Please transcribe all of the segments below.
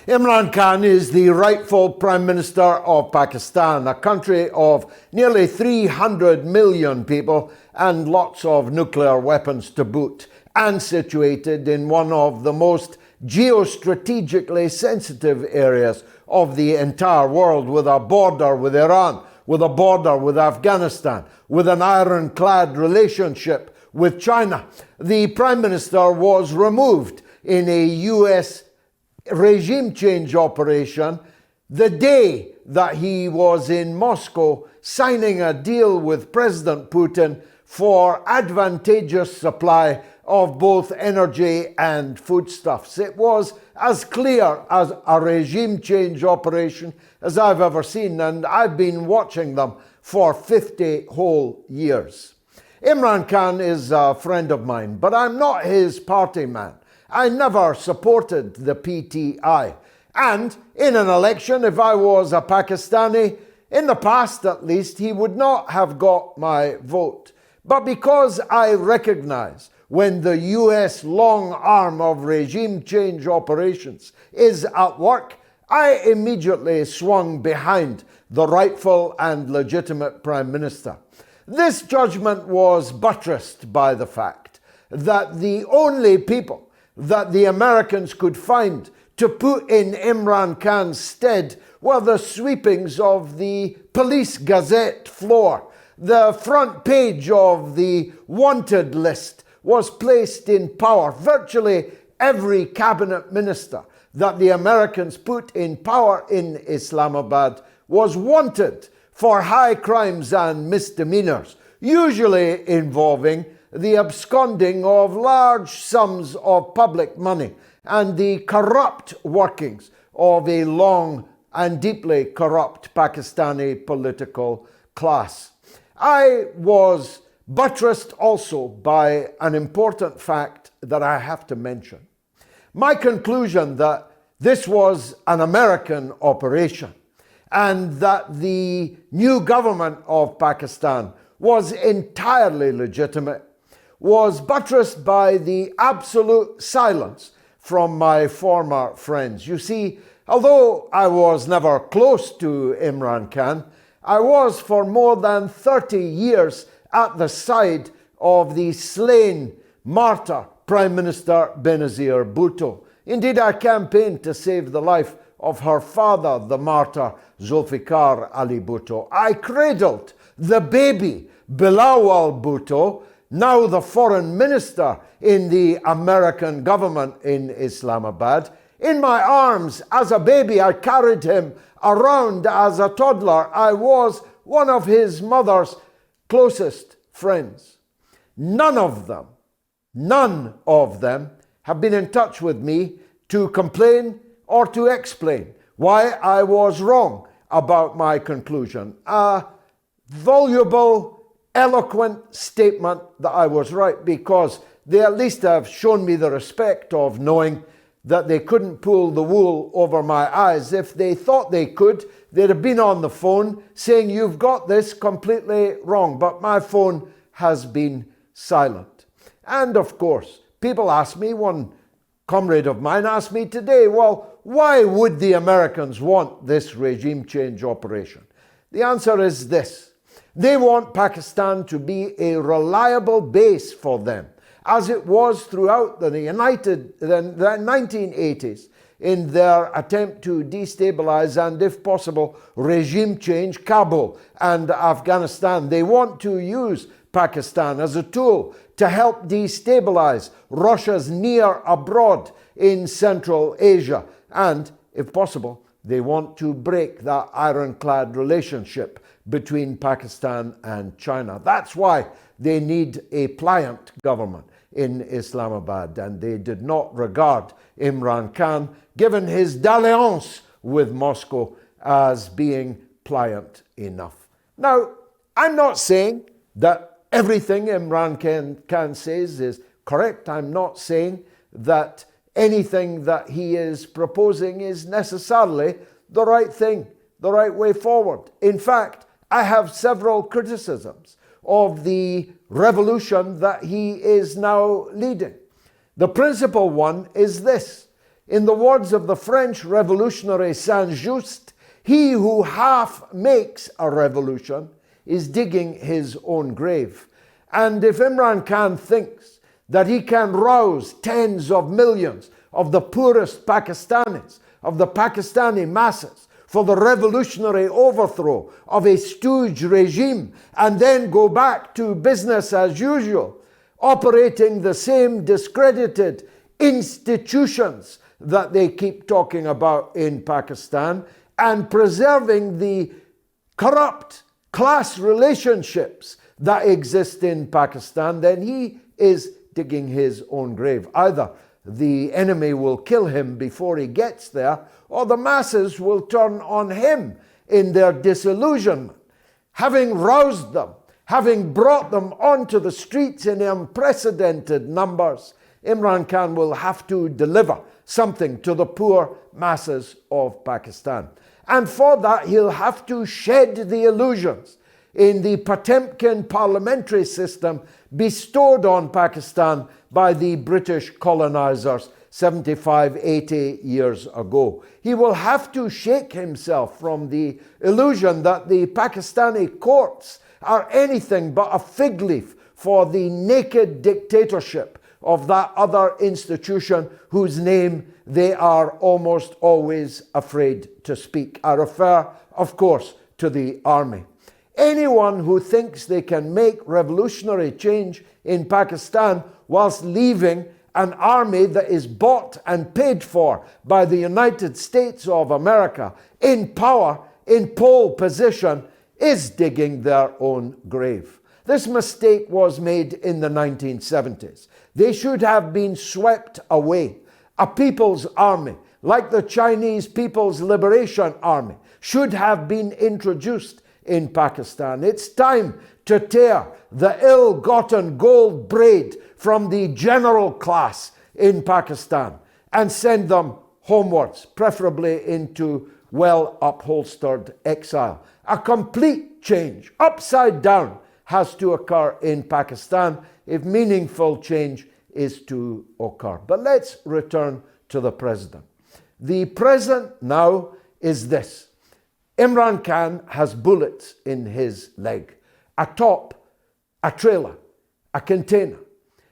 Imran Khan is the rightful Prime Minister of Pakistan, a country of nearly 300 million people and lots of nuclear weapons to boot, and situated in one of the most geostrategically sensitive areas of the entire world, with a border with Iran, with a border with Afghanistan, with an ironclad relationship with China. The Prime Minister was removed in a US regime change operation the day that he was in Moscow signing a deal with President Putin for advantageous supply of both energy and foodstuffs. It was as clear as a regime change operation as I've ever seen, and I've been watching them for 50 whole years. Imran Khan is a friend of mine, but I'm not his party man. I never supported the PTI. And in an election, if I was a Pakistani, in the past at least, he would not have got my vote. But because I recognize when the US long arm of regime change operations is at work, I immediately swung behind the rightful and legitimate Prime Minister. This judgment was buttressed by the fact that the only people that the Americans could find to put in Imran Khan's stead were the sweepings of the Police Gazette floor. The front page of the wanted list was placed in power. Virtually every cabinet minister that the Americans put in power in Islamabad was wanted for high crimes and misdemeanors, usually involving the absconding of large sums of public money and the corrupt workings of a long and deeply corrupt Pakistani political class. I was buttressed also by an important fact that I have to mention. My conclusion that this was an American operation and that the new government of Pakistan was entirely legitimate was buttressed by the absolute silence from my former friends. You see, although I was never close to Imran Khan, I was for more than 30 years at the side of the slain martyr Prime Minister Benazir Bhutto. Indeed, I campaigned to save the life of her father, the martyr Zulfikar Ali Bhutto. I cradled the baby Bilawal Bhutto, now the foreign minister in the American government in Islamabad. In my arms as a baby, I carried him around as a toddler. I was one of his mother's closest friends. None of them have been in touch with me to complain or to explain why I was wrong about my conclusion. A voluble, eloquent statement that I was right, because they at least have shown me the respect of knowing that they couldn't pull the wool over my eyes. If they thought they could, they'd have been on the phone saying, "You've got this completely wrong." But my phone has been silent. And of course, people ask me, one comrade of mine asked me today, well, why would the Americans want this regime change operation? The answer is this. They want Pakistan to be a reliable base for them, as it was throughout the 1980s in their attempt to destabilize and, if possible, regime change Kabul and Afghanistan. They want to use Pakistan as a tool to help destabilize Russia's near abroad in Central Asia. And, if possible, they want to break that ironclad relationship between Pakistan and China. That's why they need a pliant government in Islamabad, and they did not regard Imran Khan, given his dalliance with Moscow, as being pliant enough. Now, I'm not saying that everything Imran Khan says is correct. I'm not saying that anything that he is proposing is necessarily the right thing, the right way forward. In fact, I have several criticisms of the revolution that he is now leading. The principal one is this. In the words of the French revolutionary Saint-Just, he who half makes a revolution is digging his own grave. And if Imran Khan thinks that he can rouse tens of millions of the poorest Pakistanis, of the Pakistani masses, for the revolutionary overthrow of a stooge regime and then go back to business as usual, operating the same discredited institutions that they keep talking about in Pakistan and preserving the corrupt class relationships that exist in Pakistan, then he is digging his own grave. Either the enemy will kill him before he gets there, or the masses will turn on him in their disillusionment. Having roused them, having brought them onto the streets in unprecedented numbers, Imran Khan will have to deliver something to the poor masses of Pakistan. And for that, he'll have to shed the illusions in the Potemkin parliamentary system bestowed on Pakistan by the British colonizers 75, 80 years ago. He will have to shake himself from the illusion that the Pakistani courts are anything but a fig leaf for the naked dictatorship of that other institution whose name they are almost always afraid to speak. I refer, of course, to the army. Anyone who thinks they can make revolutionary change in Pakistan whilst leaving an army that is bought and paid for by the United States of America in power, in pole position, is digging their own grave. This mistake was made in the 1970s. They should have been swept away. A people's army, like the Chinese People's Liberation Army, should have been introduced in Pakistan. It's time to tear the ill-gotten gold braid from the general class in Pakistan and send them homewards, preferably into well-upholstered exile. A complete change, upside down, has to occur in Pakistan if meaningful change is to occur. But let's return to the president. The present now is this. Imran Khan has bullets in his leg, a top, a trailer, a container.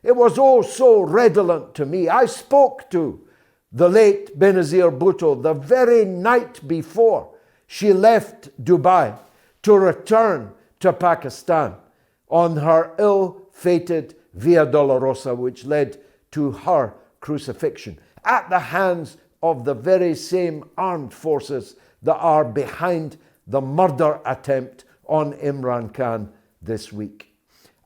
It was all so redolent to me. I spoke to the late Benazir Bhutto the very night before she left Dubai to return to Pakistan on her ill-fated Via Dolorosa, which led to her crucifixion at the hands of the very same armed forces that are behind the murder attempt on Imran Khan this week.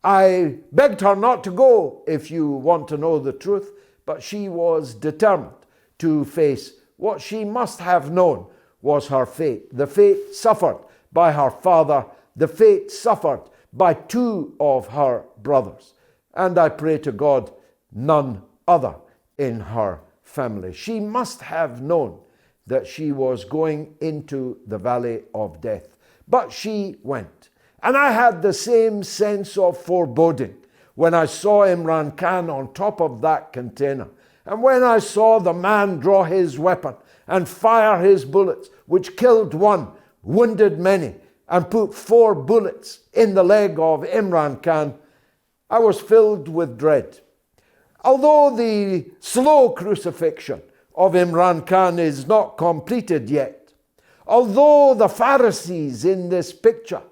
I begged her not to go, if you want to know the truth, but she was determined to face what she must have known was her fate. The fate suffered by her father, the fate suffered by two of her brothers, and I pray to God none other in her family. She must have known that she was going into the valley of death, but she went. And I had the same sense of foreboding when I saw Imran Khan on top of that container, and when I saw the man draw his weapon and fire his bullets, which killed one, wounded many, and put 4 bullets in the leg of Imran Khan, I was filled with dread. Although the slow crucifixion of Imran Khan is not completed yet, although the Pharisees in this picture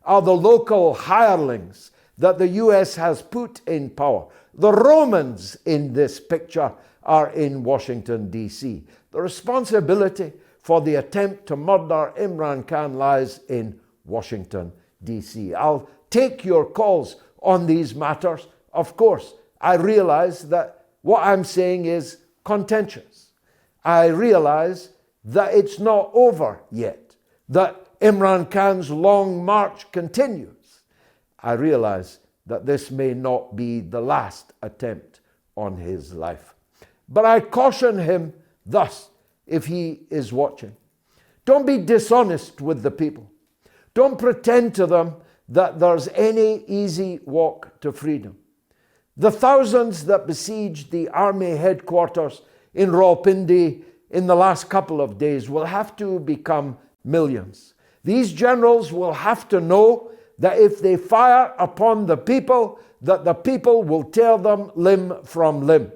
are the local hirelings that the US has put in power, the Romans in this picture are in Washington, D.C. The responsibility for the attempt to murder Imran Khan lies in Washington, D.C. I'll take your calls on these matters. Of course, I realize that what I'm saying is contentious. I realize that it's not over yet, that Imran Khan's long march continues. I realize that this may not be the last attempt on his life. But I caution him thus, if he is watching. Don't be dishonest with the people. Don't pretend to them that there's any easy walk to freedom. The thousands that besieged the army headquarters in Rawalpindi in the last couple of days will have to become millions. These generals will have to know that if they fire upon the people, that the people will tear them limb from limb.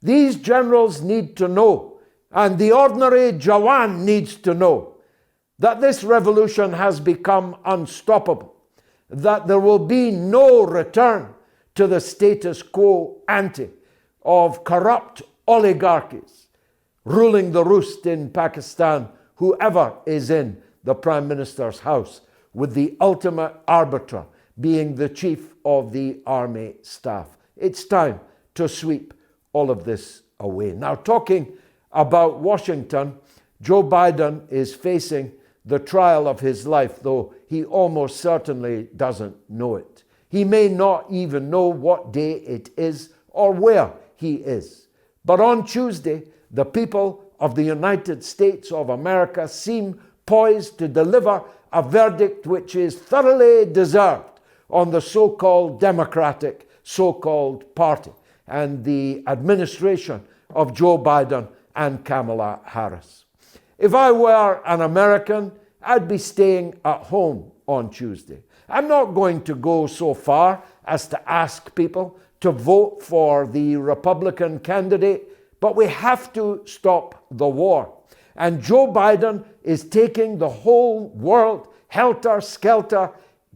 These generals need to know, and the ordinary Jawan needs to know, that this revolution has become unstoppable, that there will be no return to the status quo ante of corrupt oligarchies ruling the roost in Pakistan, whoever is in the Prime Minister's house, with the ultimate arbiter being the Chief of the Army Staff. It's time to sweep all of this away. Now, talking about Washington, Joe Biden is facing the trial of his life, though he almost certainly doesn't know it. He may not even know what day it is or where he is. But on Tuesday, the people of the United States of America seem poised to deliver a verdict which is thoroughly deserved on the so-called Democratic so-called party and the administration of Joe Biden and Kamala Harris. If I were an American, I'd be staying at home on Tuesday. I'm not going to go so far as to ask people to vote for the Republican candidate, but we have to stop the war. And Joe Biden is taking the whole world helter-skelter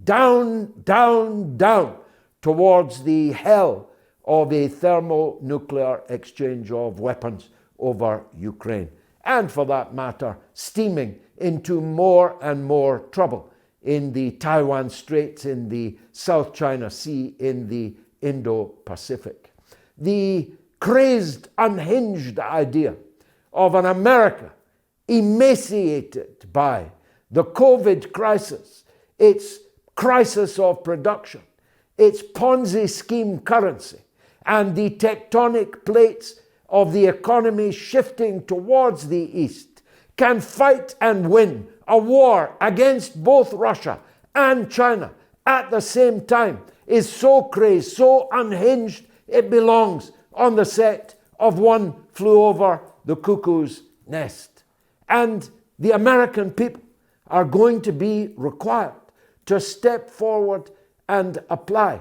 down, down, down towards the hell of a thermonuclear exchange of weapons over Ukraine. And for that matter, steaming into more and more trouble in the Taiwan Straits, in the South China Sea, in the Indo-Pacific. The crazed, unhinged idea of an America emaciated by the COVID crisis, its crisis of production, its Ponzi scheme currency, and the tectonic plates of the economy shifting towards the East, can fight and win a war against both Russia and China at the same time is so crazed, so unhinged, it belongs on the set of One Flew Over the Cuckoo's Nest. And the American people are going to be required to step forward and apply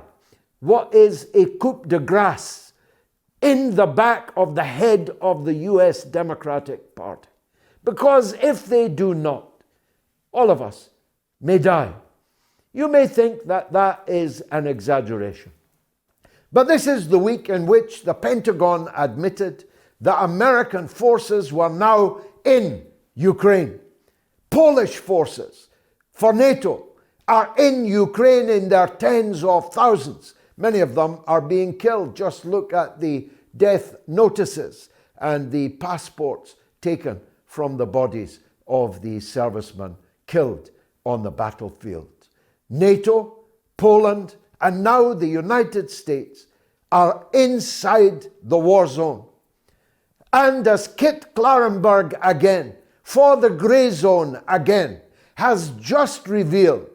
what is a coup de grace in the back of the head of the US Democratic Party. Because if they do not, all of us may die. You may think that that is an exaggeration. But this is the week in which the Pentagon admitted that American forces were now in Ukraine. Polish forces for NATO are in Ukraine in their tens of thousands. Many of them are being killed. Just look at the death notices and the passports taken from the bodies of the servicemen killed on the battlefield. NATO, Poland, and now the United States are inside the war zone. And as Kit Clarenberg again, for the Grey Zone again, has just revealed,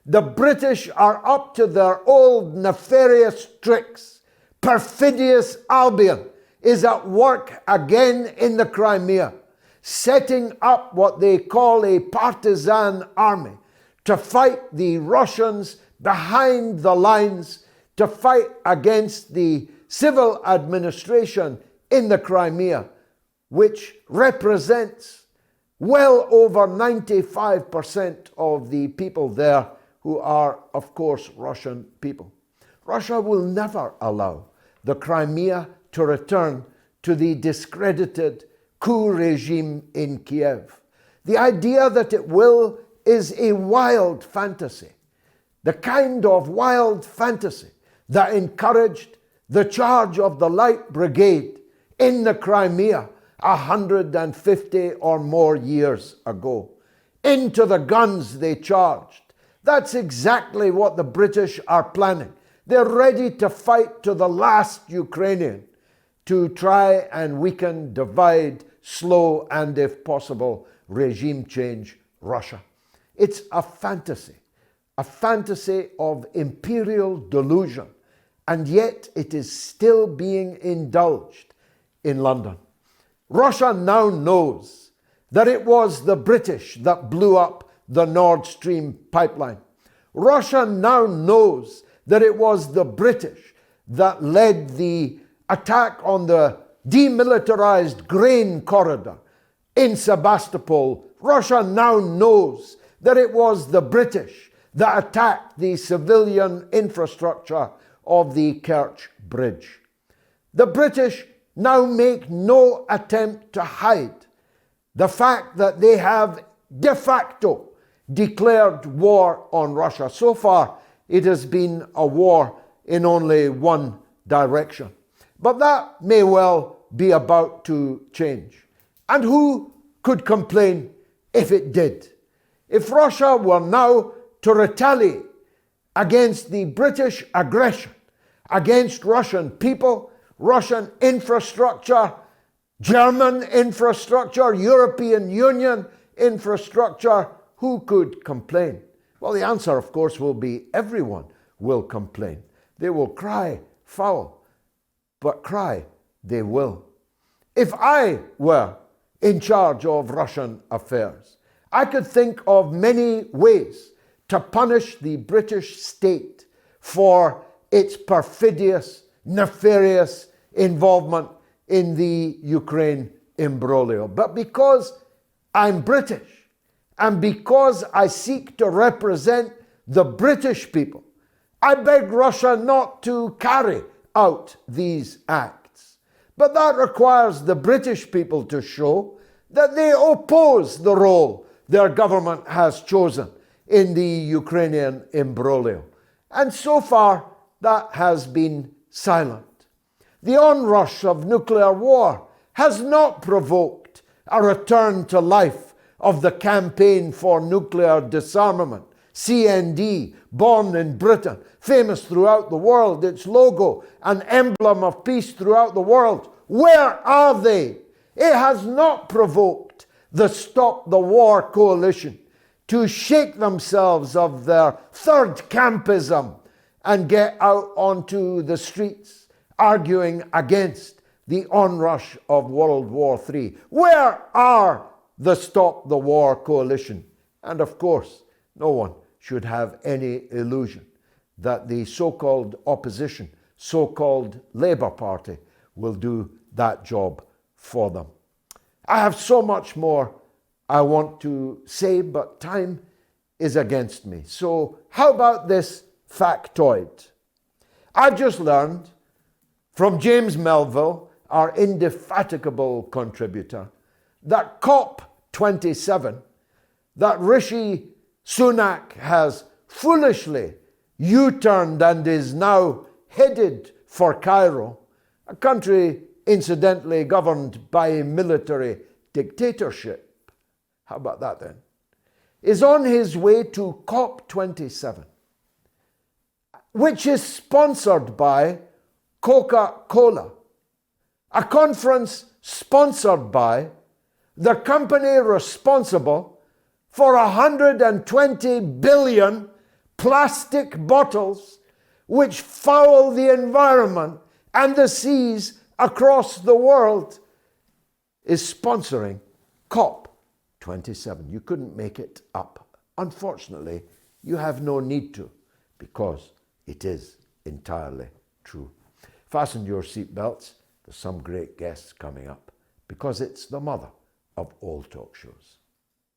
the British are up to their old nefarious tricks. Perfidious Albion is at work again in the Crimea, setting up what they call a partisan army to fight the Russians behind the lines, to fight against the civil administration in the Crimea, which represents well over 95% of the people there who are, of course, Russian people. Russia will never allow the Crimea to return to the discredited coup regime in Kiev. The idea that it will is a wild fantasy, the kind of wild fantasy that encouraged the charge of the Light Brigade in the Crimea 150 or more years ago. Into the guns they charged. That's exactly what the British are planning. They're ready to fight to the last Ukrainian to try and weaken, divide, slow, and if possible, regime change Russia. It's a fantasy of imperial delusion, and yet it is still being indulged in London. Russia now knows that it was the British that blew up the Nord Stream pipeline. Russia now knows that it was the British that led the attack on the demilitarized grain corridor in Sebastopol. Russia now knows that it was the British that attacked the civilian infrastructure of the Kerch Bridge. The British now make no attempt to hide the fact that they have de facto declared war on Russia. So far, it has been a war in only one direction. But that may well be about to change. And who could complain if it did? If Russia were now to retaliate against the British aggression against Russian people, Russian infrastructure, German infrastructure, European Union infrastructure, who could complain? Well, the answer, of course, will be everyone will complain. They will cry foul, but cry they will. If I were in charge of Russian affairs, I could think of many ways to punish the British state for its perfidious, nefarious involvement in the Ukraine imbroglio. But because I'm British, and because I seek to represent the British people, I beg Russia not to carry out these acts. But that requires the British people to show that they oppose the role their government has chosen in the Ukrainian imbroglio. And so far, that has been silent. The onrush of nuclear war has not provoked a return to life of the Campaign for Nuclear Disarmament, CND, born in Britain, famous throughout the world, its logo an emblem of peace throughout the world. Where are they? It has not provoked the Stop the War coalition to shake themselves of their third campism and get out onto the streets arguing against the onrush of World War III. Where are the Stop the War coalition? And of course, no one should have any illusion that the so-called opposition, so-called Labour Party, will do that job for them. I have so much more I want to say, but time is against me. So how about this factoid? I've just learned from James Melville, our indefatigable contributor, that COP27, that Rishi Sunak has foolishly U-turned and is now headed for Cairo, a country incidentally governed by a military dictatorship. How about that then? Is on his way to COP27, which is sponsored by Coca-Cola, a conference sponsored by the company responsible for 120 billion plastic bottles which foul the environment and the seas across the world, is sponsoring COP27. You couldn't make it up. Unfortunately, you have no need to, because it is entirely true. Fasten your seatbelts. There's some great guests coming up, because it's the mother of all talk shows.